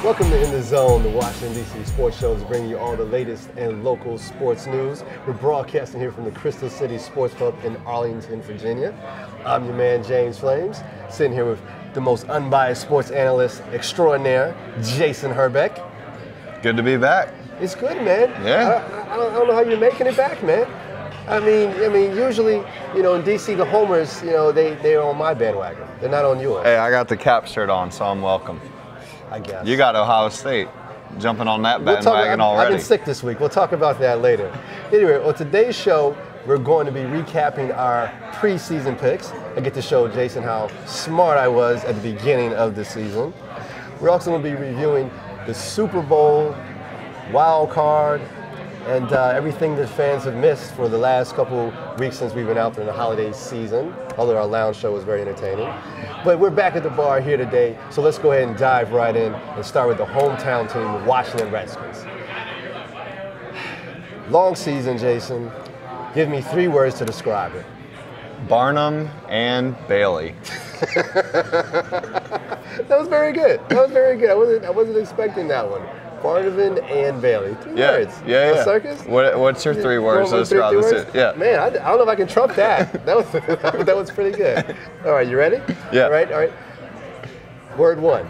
Welcome to In the Zone, the Washington, D.C. sports show is bringing you all the latest and local sports news. We're broadcasting here from the Crystal City Sports Club in Arlington, Virginia. I'm your man, James Flamez, sitting here with the most unbiased sports analyst extraordinaire, Jason Herbek. Good to be back. It's good, man. Yeah. I don't know how you're making it back, man. I mean, usually, in D.C., the homers, they're on my bandwagon. They're not on yours. Hey, I got the Cap shirt on, so I'm welcome. I guess. You got Ohio State jumping on that bandwagon already. I've been sick this week. We'll talk about that later. Anyway, on today's show, we're going to be recapping our preseason picks. I get to show Jason how smart I was at the beginning of the season. We're also going to be reviewing the Super Bowl, wild card, and everything that fans have missed for the last couple weeks since we've been out there in the holiday season, although our lounge show was very entertaining. But we're back at the bar here today, so let's go ahead and dive right in and start with the hometown team, the Washington Redskins. Long season, Jason. Give me 3 words to describe it. Barnum and Bailey. That was very good. I wasn't expecting that one. Barnum and Bailey. 3 words. Yeah. A circus? What's your 3 words to describe this? Yeah. Man, I don't know if I can trump that. That was pretty good. All right, you ready? Yeah. All right. Word 1,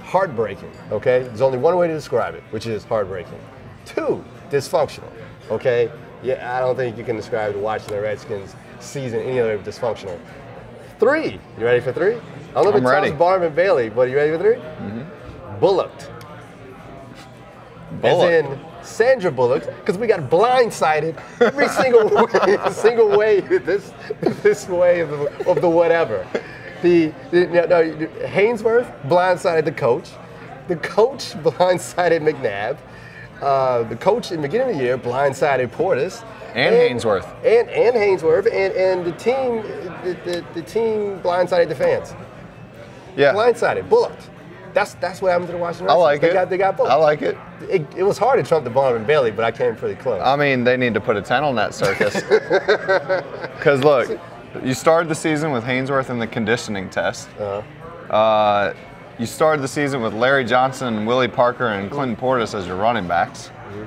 heartbreaking. Okay, there's only one way to describe it, which is heartbreaking. 2, dysfunctional. Okay, yeah, I don't think you can describe the Washington Redskins season any other dysfunctional. 3, you ready for 3? I don't know if I'm ready. It's Barnum and Bailey, but you ready for 3? Mm-hmm. Bullocked. As in Sandra Bullock, because we got blindsided every single way this way of the whatever. Hainsworth blindsided the coach. The coach blindsided McNabb. The coach in the beginning of the year blindsided Portis. And Hainsworth. And Hainsworth. And the team blindsided the fans. Yeah. Blindsided, Bullocked. That's what happened to the Washington Redskins. I like it. They got both. I like it. It was hard to trump the Barnum and Bailey, but I came pretty close. I mean, they need to put a 10 on that circus. Because look, you started the season with Hainsworth in the conditioning test. You started the season with Larry Johnson, Willie Parker, and Clinton Portis as your running backs. Mm-hmm.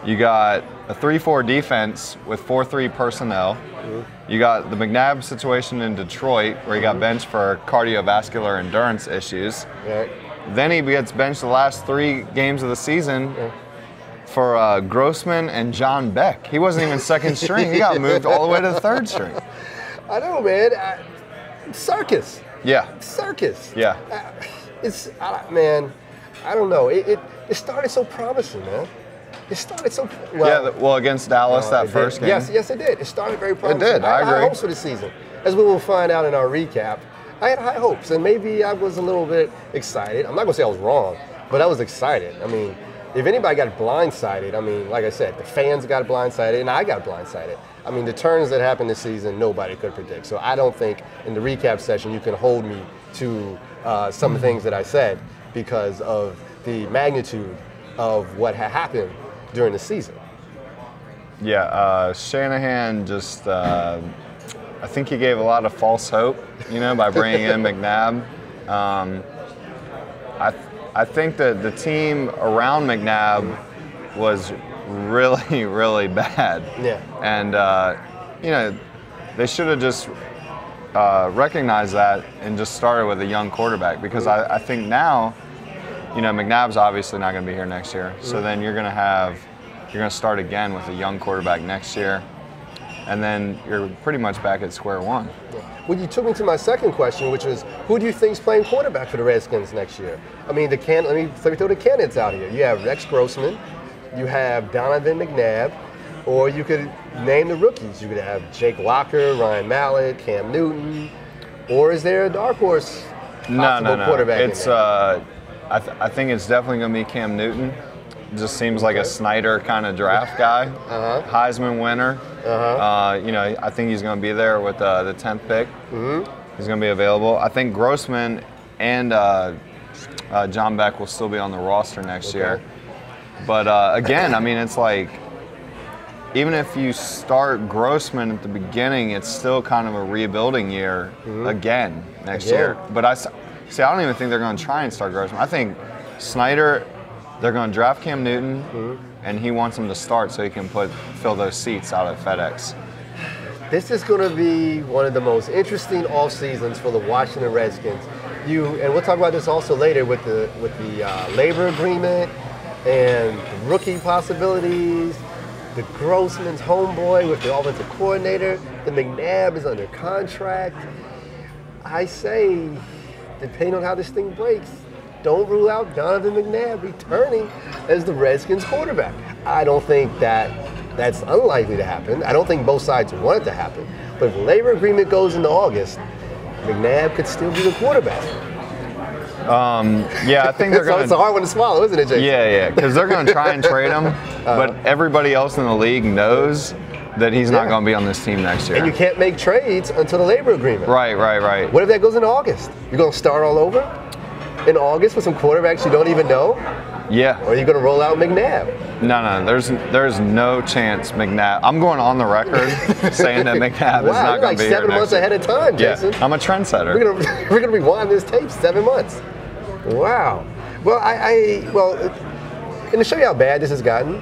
You got a 3-4 defense with 4-3 personnel. Mm-hmm. You got the McNabb situation in Detroit, where he got benched for cardiovascular endurance issues. Right. Then he gets benched the last 3 games of the season for Grossman and John Beck. He wasn't even second string. He got moved all the way to the 3rd string. I know, man. Circus. Yeah. Circus. Yeah. Man, I don't know. It started so promising, man. It started so well. Yeah, against Dallas that first game. Yes, it did. It started very promising. It did. I agree. had high hopes for the season, as we will find out in our recap. I had high hopes, and maybe I was a little bit excited. I'm not gonna say I was wrong, but I was excited. I mean, if anybody got blindsided, like I said, the fans got blindsided, and I got blindsided. I mean, the turns that happened this season, nobody could predict. So I don't think in the recap session you can hold me to some of the things that I said because of the magnitude of what had happened during the season. Yeah, Shanahan just, I think he gave a lot of false hope, by bringing in McNabb. I think that the team around McNabb was really, really bad. Yeah. And, they should have just recognized that and just started with a young quarterback because I think now, McNabb's obviously not going to be here next year. So then you're going to start again with a young quarterback next year. And then you're pretty much back at square one. Well, you took me to my second question, which was, who do you think's playing quarterback for the Redskins next year? I mean, let me throw the candidates out here. You have Rex Grossman, you have Donovan McNabb, or you could name the rookies. You could have Jake Locker, Ryan Mallett, Cam Newton, or is there a dark horse possible quarterback in there? I think it's definitely going to be Cam Newton. Just seems like a Snyder kind of draft guy, Heisman winner. I think he's going to be there with the 10th pick. He's going to be available. I think Grossman and John Beck will still be on the roster next year. But again, it's like even if you start Grossman at the beginning, it's still kind of a rebuilding year again next year. But I don't even think they're going to try and start Grossman. I think Snyder, they're going to draft Cam Newton, and he wants him to start so he can fill those seats out at FedEx. This is going to be one of the most interesting off seasons for the Washington Redskins. And we'll talk about this also later with the labor agreement and the rookie possibilities. The Grossman's homeboy with the offensive coordinator. The McNabb is under contract. I say, depending on how this thing breaks, don't rule out Donovan McNabb returning as the Redskins quarterback. I don't think that's unlikely to happen. I don't think both sides want it to happen. But if the labor agreement goes into August, McNabb could still be the quarterback. Yeah, I think they're going to... It's a hard one to swallow, isn't it, Jason? Yeah, because they're going to try and trade him, but everybody else in the league knows that he's not going to be on this team next year. And you can't make trades until the labor agreement. Right. What if that goes into August? You're going to start all over in August with some quarterbacks you don't even know? Yeah. Or are you going to roll out McNabb? No, there's no chance McNabb. I'm going on the record saying that McNabb is not going to be here next year. 7 months ahead of time, Jason. Yeah, I'm a trendsetter. We're going to rewind this tape 7 months. Wow. Well, well, and to show you how bad this has gotten,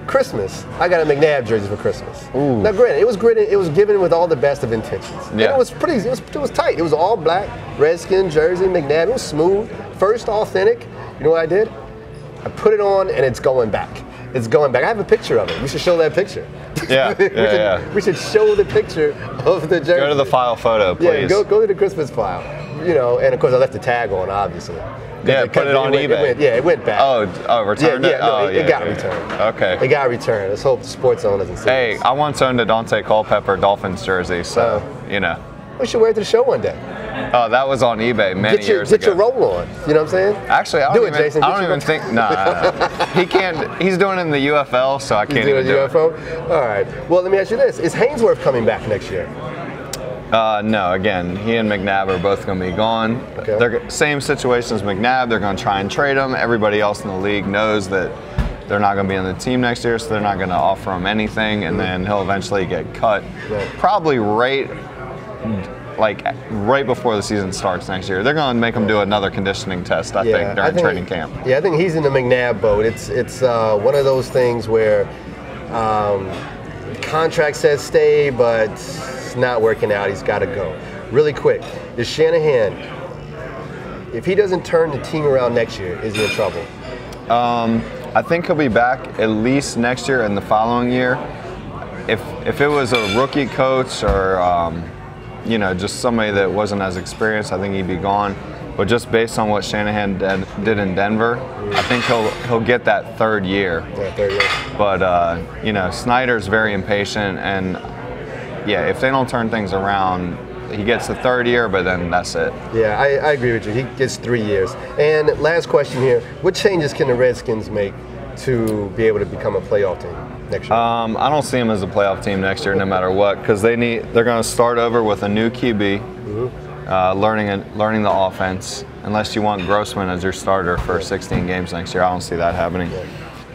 Christmas, I got a McNabb jersey for Christmas. Ooh. Now, granted, it was given with all the best of intentions. Yeah. And it was tight. It was all black, Redskin jersey, McNabb. It was smooth, first authentic. You know what I did? I put it on and it's going back. It's going back. I have a picture of it. We should show that picture. Yeah. We should show the picture of the jersey. Go to the file photo, please. Yeah, go to the Christmas file. And of course I left the tag on, obviously. Yeah, put it on eBay. It went back. Oh, returned it? It got returned. Okay. It got returned. Let's hope the Sports Zone doesn't see Hey, this. I once owned a Dante Culpepper Dolphins jersey, so, We should wear it to the show one day. Oh, that was on eBay many years ago. Get your roll on. You know what I'm saying? Actually, I don't even think. Nah. He can't. He's doing it in the UFL, so I can't even do it. All right. Well, let me ask you this: is Haynesworth coming back next year? No. Again, he and McNabb are both going to be gone. Okay. They're same situation as McNabb. They're going to try and trade him. Everybody else in the league knows that they're not going to be on the team next year, so they're not going to offer him anything, and then he'll eventually get cut. Right. Probably right before the season starts next year. They're going to make him do another conditioning test, I think, during training camp. Yeah, I think he's in the McNabb boat. It's one of those things where contract says stay, but it's not working out. He's got to go. Really quick, is Shanahan, if he doesn't turn the team around next year, is he in trouble? I think he'll be back at least next year and the following year. If it was a rookie coach or just somebody that wasn't as experienced, I think he'd be gone. But just based on what Shanahan did in Denver, I think he'll get that third year. Yeah, third year. But Snyder's very impatient, and if they don't turn things around, he gets the third year, but then that's it. Yeah, I agree with you. He gets 3 years. And last question here: what changes can the Redskins make to be able to become a playoff team next year? I don't see them as a playoff team next year, no matter what, because they're going to start over with a new QB, learning the offense. Unless you want Grossman as your starter for 16 games next year, I don't see that happening. Yeah.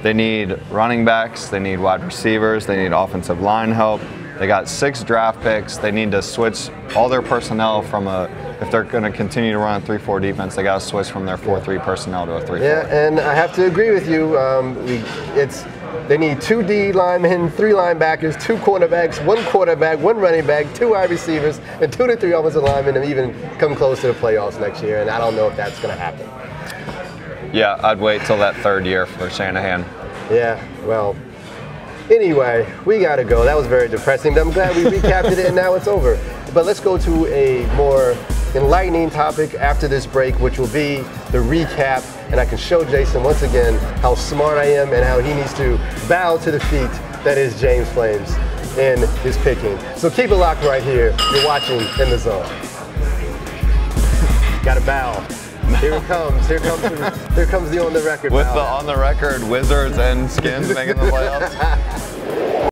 They need running backs, they need wide receivers, they need offensive line help. They got 6 draft picks. They need to switch all their personnel from if they're going to continue to run a 3-4 defense, they got to switch from their 4-3 personnel to a 3-4. Yeah, and I have to agree with you. They need 2 D linemen, 3 linebackers, 2 cornerbacks, 1 quarterback, 1 running back, 2 wide receivers, and 2 to 3 offensive linemen, and even come close to the playoffs next year. And I don't know if that's going to happen. Yeah, I'd wait till that third year for Shanahan. Yeah, well. Anyway, we got to go. That was very depressing. I'm glad we recapped it and now it's over. But let's go to a more enlightening topic after this break, which will be the recap. And I can show Jason once again how smart I am and how he needs to bow to the feet that is James Flames in his picking. So keep it locked right here. You're watching In the Zone. Got to bow. Here it comes. Here comes the on the record. With the on the record Wizards and Skins making the playoffs.